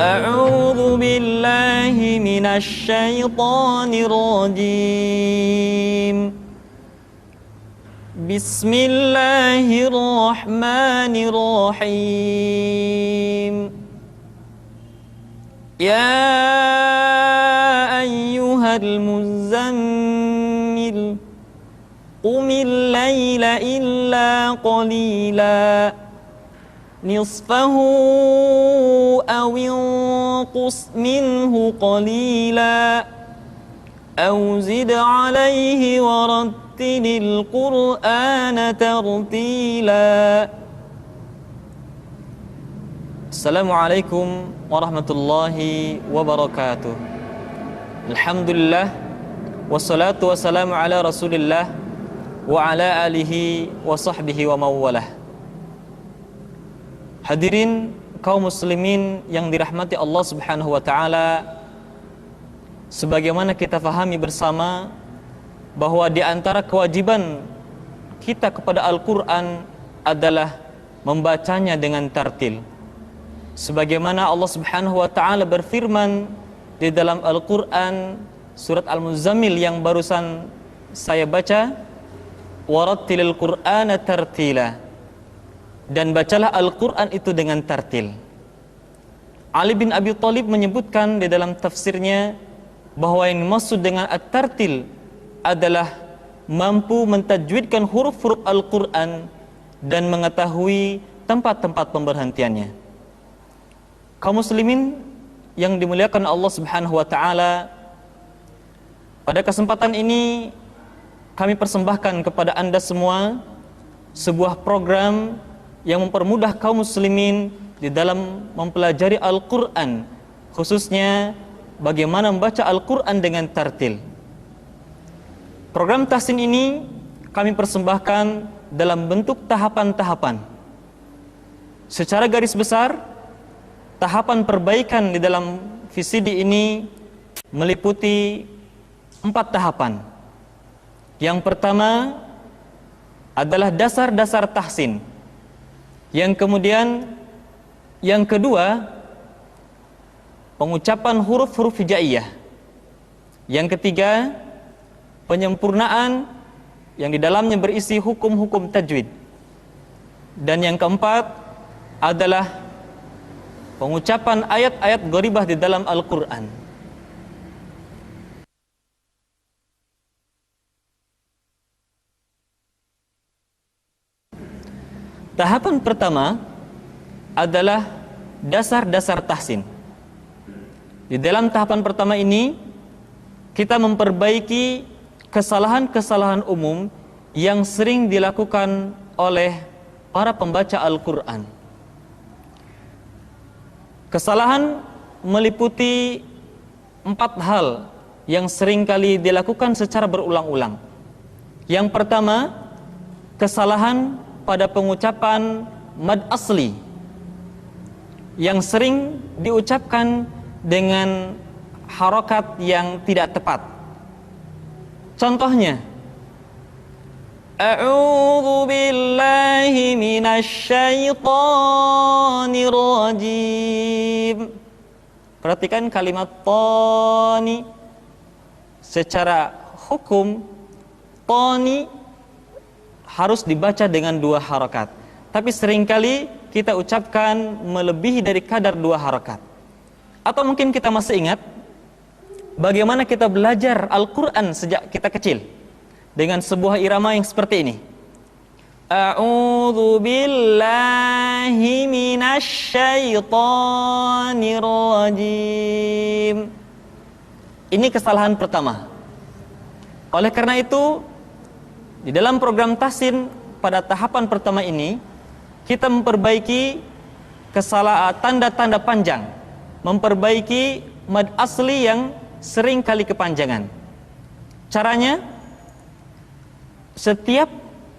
أعوذ بالله من الشيطان الرجيم بسم الله الرحمن الرحيم يا أيها المزمل قم الليل إلا قليلا نصفه أو انقص منه قليلا أو زد عليه ورتل القرآن ترتيلا. Assalamualaikum warahmatullahi wabarakatuh. Alhamdulillah wassalatu wassalamu ala Rasulillah wa ala alihi wa sahbihi wa mawalah. Hadirin kaum muslimin yang dirahmati Allah Subhanahu wa taala, sebagaimana kita fahami bersama bahwa di antara kewajiban kita kepada Al-Qur'an adalah membacanya dengan tartil. Sebagaimana Allah Subhanahu wa taala berfirman di dalam Al-Qur'an surat Al-Muzammil yang barusan saya baca, warattilil Qur'ana tartila, dan bacalah Al-Qur'an itu dengan tartil. Ali bin Abi Thalib menyebutkan di dalam tafsirnya bahwa yang dimaksud dengan at-tartil adalah mampu mentajwidkan huruf-huruf Al-Qur'an dan mengetahui tempat-tempat pemberhentiannya. Kaum muslimin yang dimuliakan Allah Subhanahu wa taala, pada kesempatan ini kami persembahkan kepada Anda semua sebuah program yang mempermudah kaum muslimin di dalam mempelajari Al-Qur'an, khususnya bagaimana membaca Al-Qur'an dengan tartil. Program tahsin ini kami persembahkan dalam bentuk tahapan-tahapan. Secara garis besar, tahapan perbaikan di dalam VCD ini meliputi 4 tahapan. Yang pertama adalah dasar-dasar tahsin. Yang kemudian, yang kedua, pengucapan huruf-huruf hijaiyah. Yang ketiga, penyempurnaan yang di dalamnya berisi hukum-hukum tajwid. Dan yang keempat adalah pengucapan ayat-ayat gharibah di dalam Al-Qur'an. Tahapan pertama adalah dasar-dasar tahsin. Di dalam tahapan pertama ini, kita memperbaiki kesalahan-kesalahan umum yang sering dilakukan oleh para pembaca Al-Qur'an. Kesalahan meliputi 4 hal yang sering kali dilakukan secara berulang-ulang. Yang pertama, kesalahan pada pengucapan mad asli yang sering diucapkan dengan harokat yang tidak tepat. Contohnya, a'udzu billahi minasyaitonir rajim. Perhatikan kalimat tani. Secara hukum, tani harus dibaca dengan 2 harokat. Tapi seringkali kita ucapkan melebihi dari kadar 2 harokat. Atau mungkin kita masih ingat bagaimana kita belajar Al-Qur'an sejak kita kecil dengan sebuah irama yang seperti ini. A'udzu billahi minasyaitonir rajim. Ini kesalahan pertama. Oleh karena itu, di dalam program tahsin pada tahapan pertama ini, kita memperbaiki kesalahan tanda-tanda panjang, memperbaiki mad asli yang sering kali kepanjangan. Caranya, setiap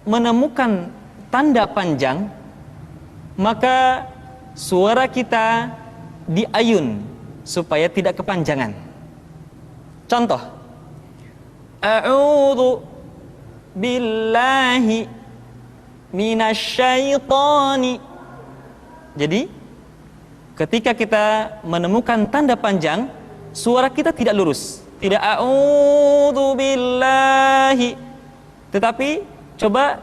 menemukan tanda panjang, maka suara kita diayun supaya tidak kepanjangan. Contoh, a'udzu billahi minasyaitani. Jadi ketika kita menemukan tanda panjang, suara kita tidak lurus, tidak a'udzu billahi, tetapi coba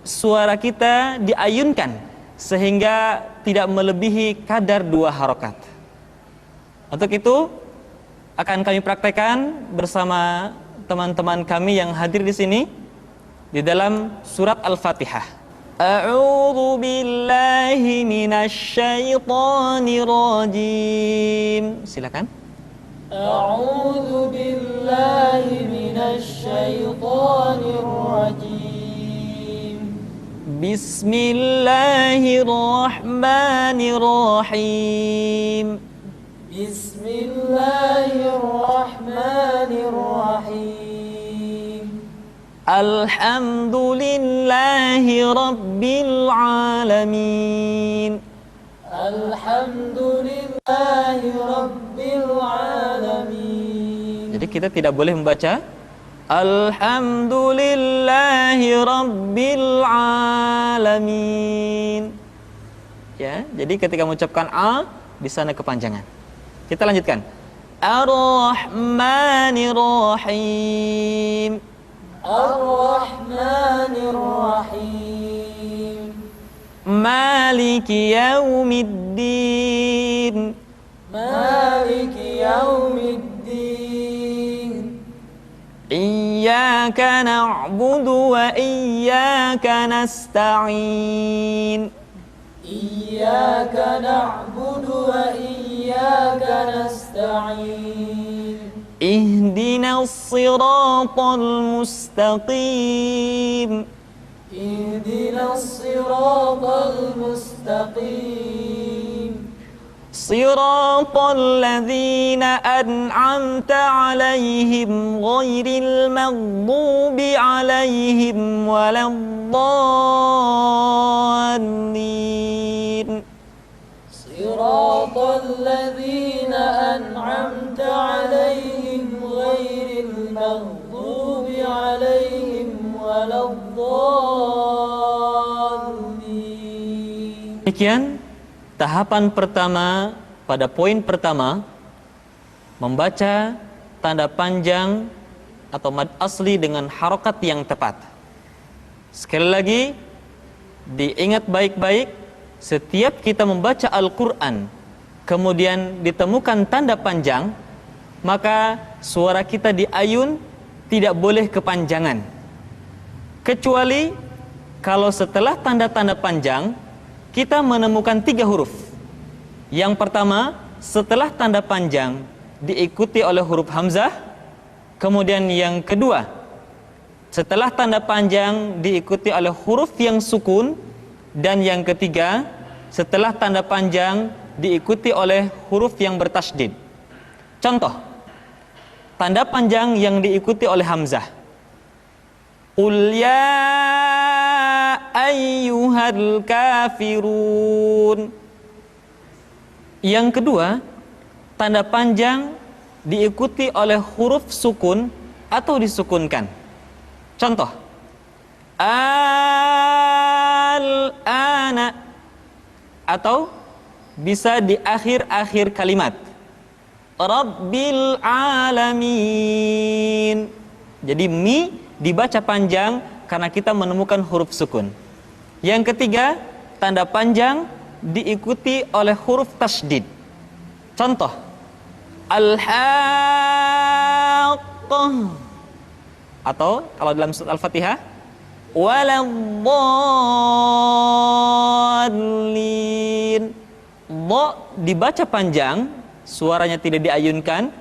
suara kita diayunkan sehingga tidak melebihi kadar 2 harokat. Untuk itu akan kami praktekkan bersama teman-teman kami yang hadir di sini di dalam surat Al-Fatihah. A'udzu billahi minasy syaithanir rajim. Silakan. A'udzu billahi minasy syaithanir rajim. Bismillahirrahmanirrahim. Bismillahirrahmanirrahim. Alhamdulillahi rabbil alamin. Alhamdulillahi rabbil alamin. Jadi kita tidak boleh membaca Alhamdulillahi rabbil alamin. Ya, jadi ketika mengucapkan a di sana kepanjangan. Kita lanjutkan. Ar-Rahmanir-Rahim. Ar-Rahmanir-Rahim. Maliki yaumiddin. Maliki yaumiddin. Iyyaka na'budu wa iyyaka nasta'in. Iyyaka na'budu wa iyyaka nasta'in. Ihdinas siratal mustaqim. Ihdinas siratal mustaqim. Siratal ladzina an'amta 'alaihim ghairil maghdubi 'alaihim waladdallin. Siratal ladzina an'amta 'alaihim ghairil maghdubi 'alaihim waladdallin. Demikian tahapan pertama pada poin pertama, membaca tanda panjang atau mad asli dengan harokat yang tepat. Sekali lagi, diingat baik-baik, setiap kita membaca Al-Quran kemudian ditemukan tanda panjang, maka suara kita diayun tidak boleh kepanjangan, kecuali kalau setelah tanda-tanda panjang kita menemukan 3 huruf. Yang pertama, setelah tanda panjang diikuti oleh huruf hamzah. Kemudian yang kedua, setelah tanda panjang diikuti oleh huruf yang sukun. Dan yang ketiga, setelah tanda panjang diikuti oleh huruf yang bertasydid. Contoh, tanda panjang yang diikuti oleh hamzah. Qul ya ayyuhal kafirun. Yang kedua, tanda panjang diikuti oleh huruf sukun atau disukunkan. Contoh, al-ana, atau bisa di akhir-akhir kalimat, Rabbil alamin. Jadi mi dibaca panjang karena kita menemukan huruf sukun. Yang ketiga, tanda panjang diikuti oleh huruf tasydid. Contoh, al-haqqah, atau kalau dalam surat Al-Fatihah, waladdallin. Dha dibaca panjang, suaranya tidak diayunkan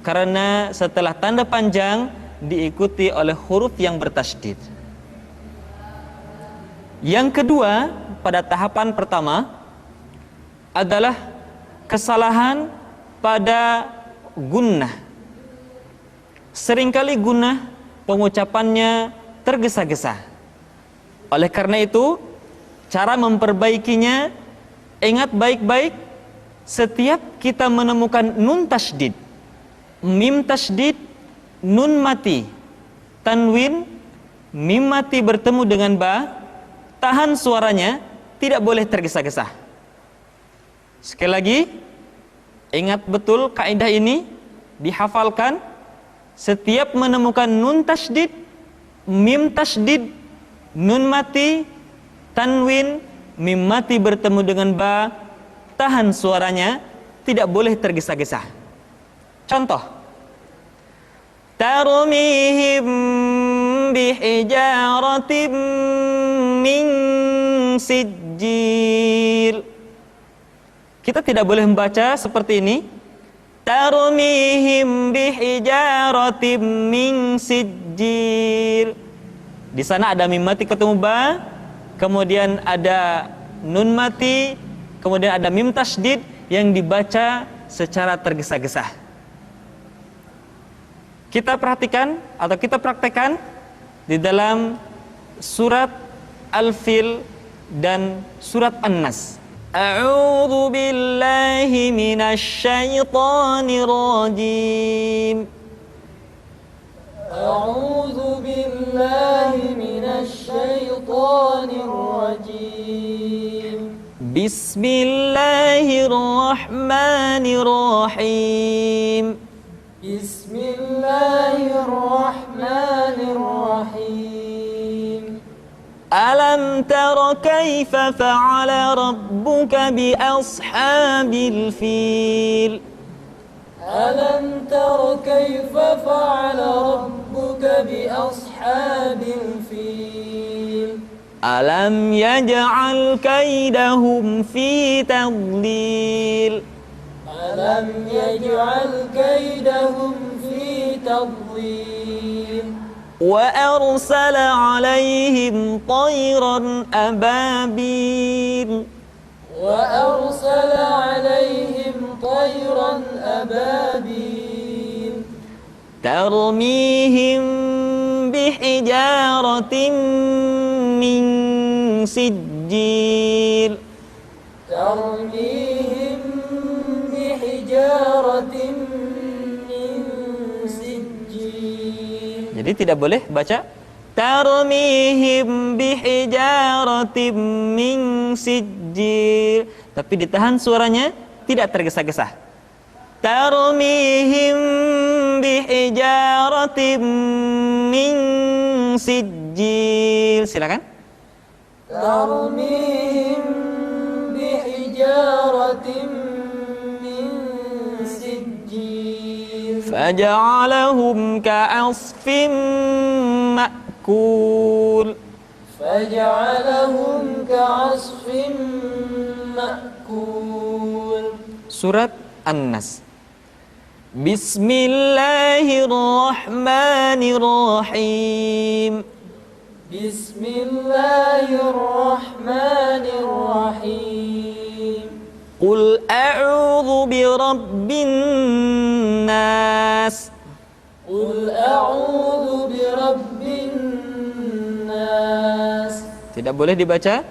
karena setelah tanda panjang diikuti oleh huruf yang bertasydid. Yang kedua pada tahapan pertama adalah kesalahan pada gunnah. Seringkali gunnah pengucapannya tergesa-gesa. Oleh karena itu, cara memperbaikinya, ingat baik-baik, setiap kita menemukan nun tasydid, mim tasydid, nun mati, tanwin, mim mati bertemu dengan ba, tahan suaranya, tidak boleh tergesa-gesa. Sekali lagi, ingat betul kaidah ini, dihafalkan. Setiap menemukan nun tasydid, mim tasydid, nun mati, tanwin, mim mati bertemu dengan ba, tahan suaranya, tidak boleh tergesa-gesa. Contoh, tarmihim bihijaratim min sijil. Kita tidak boleh membaca seperti ini. Tarmihim bihijaratim min sijil. Di sana ada mim mati ketemu ba, kemudian ada nun mati, kemudian ada mim tasydid yang dibaca secara tergesa-gesa. Kita perhatikan atau kita praktekkan di dalam surat Al-Fil dan surat An-Nas. A'udzu billahi minasy syaithanir rajim. A'udzu billahi minasy syaithanir rajim. Bismillahirrahmanirrahim. Bismillahirrahmanirrahim. Alam tara kaifa fa'ala rabbuka bi ashabil fil. Alam tara kaifa fa'ala rabbuka bi ashabil fil. Alam yaj'al kaidahum fi tadlil. Alam yaj'al kaidahum fi tadlil. وأرسل عليهم طيرا أبابيل. وأرسل عليهم طيرا أبابيل. ترميهم بحجارة من سجيل. ترميهم بحجارة من سجيل. Jadi tidak boleh baca tarmihim bihijaratim min sijil, tapi ditahan suaranya, tidak tergesa-gesa. Tarmihim bihijaratim min sijil. Silakan. ترميهم بحجارة من سجيل. فجعلهم كعصف مأكول. فجعلهم كعصف مأكول. Surat An-Nas. Bismillahirrahmanirrahim. Bismillahirrahmanirrahim. Qul a'udzu birabbin nas. Qul a'udzu birabbin nas. Tidak boleh dibaca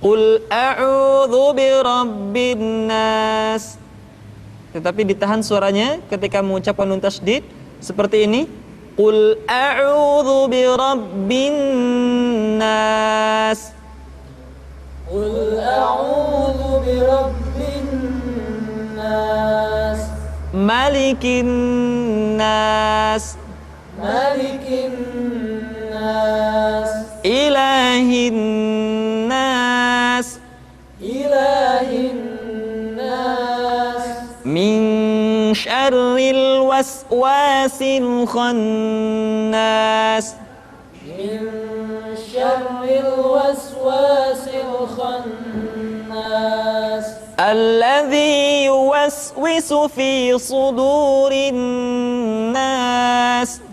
Qul a'udzu birabbin nas, tetapi ditahan suaranya ketika mengucapkan nun tasydid seperti ini. Qul a'udzu birabbin nas. Qul a'udzu birabbin nas. Malikin nas. Malikin nas. Ilahin nas. Ilahin nas. Min syarril waswasil khannas. Min syarril waswasil khannas. Alladzi yuwaswisu fi sudurin nas.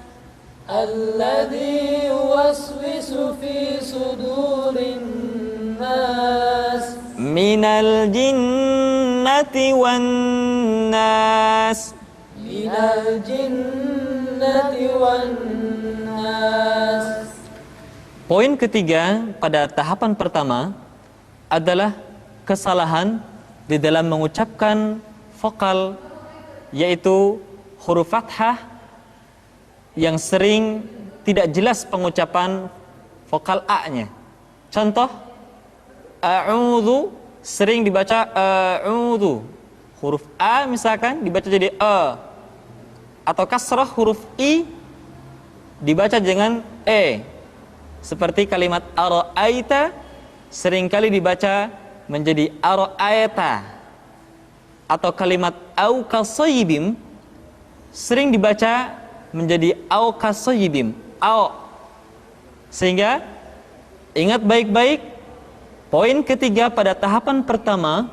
Alladzi yuwaswisu fi sudurin nas. Minal jinnati wan nas. Minal jinnati wan nas. Poin ketiga pada tahapan pertama adalah kesalahan di dalam mengucapkan vokal, yaitu huruf fathah yang sering tidak jelas pengucapan vokal A-nya. Contoh, a'udzu sering dibaca a'udzu. Huruf A misalkan dibaca jadi a. Atau kasrah huruf I dibaca dengan e. Seperti kalimat ara'aita seringkali dibaca menjadi ara'aita. Atau kalimat au kasayyibim sering dibaca menjadi au kasayyibim. Au. Sehingga ingat baik-baik, poin ketiga pada tahapan pertama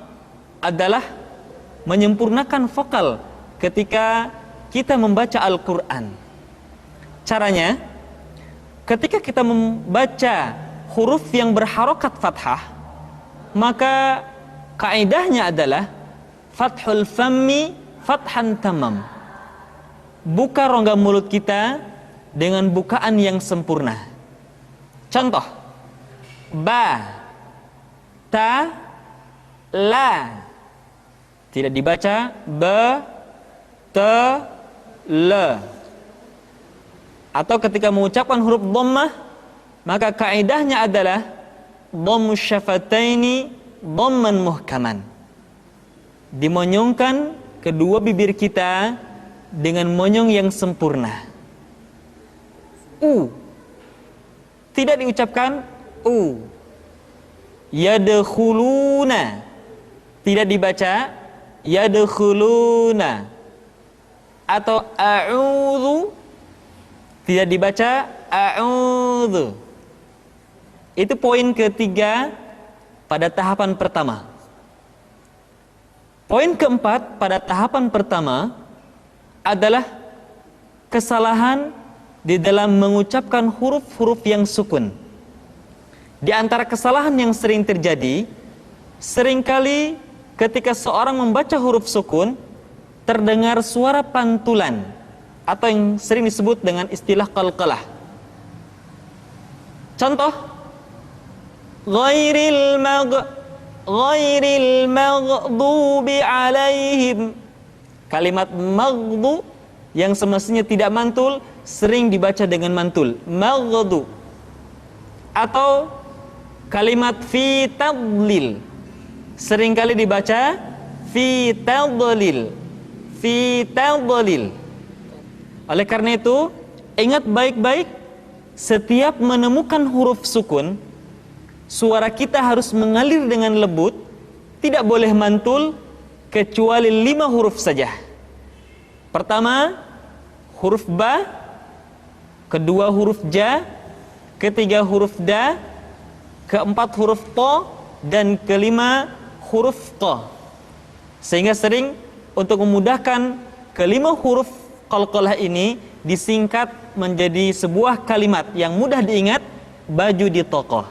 adalah menyempurnakan vokal ketika kita membaca Al-Quran. Caranya, ketika kita membaca huruf yang berharokat fathah, maka kaidahnya adalah fathul fammi fathan tamam. Buka rongga mulut kita dengan bukaan yang sempurna. Contoh, ba, ta, la. Tidak dibaca ba, ta, la. Atau ketika mengucapkan huruf dhammah, maka kaidahnya adalah dhammus syafataini dhamman muhkaman. Dimonyongkan kedua bibir kita dengan monyong yang sempurna. Tidak diucapkan yadkhuluna. Tidak dibaca yadkhuluna. Atau a'udzu. Tidak dibaca a'udzu. Itu poin ketiga pada tahapan pertama. Poin keempat pada tahapan pertama adalah kesalahan di dalam mengucapkan huruf-huruf yang sukun. Di antara kesalahan yang sering terjadi, seringkali ketika seorang membaca huruf sukun, terdengar suara pantulan atau yang sering disebut dengan istilah qalqalah. Contoh, ghairil maghdubi alaihim. Kalimat maghdu yang semestinya tidak mantul sering dibaca dengan mantul, maghdu. Atau kalimat fi tadlil seringkali dibaca fi tadlil, fi tadlil. Oleh karena itu, ingat baik-baik, setiap menemukan huruf sukun, suara kita harus mengalir dengan lembut, tidak boleh mantul kecuali 5 huruf saja. Pertama, huruf ba, kedua huruf ja, ketiga huruf da, keempat huruf to, dan kelima huruf qa. Sehingga sering untuk memudahkan kelima huruf qalqalah ini disingkat menjadi sebuah kalimat yang mudah diingat, baju di toko.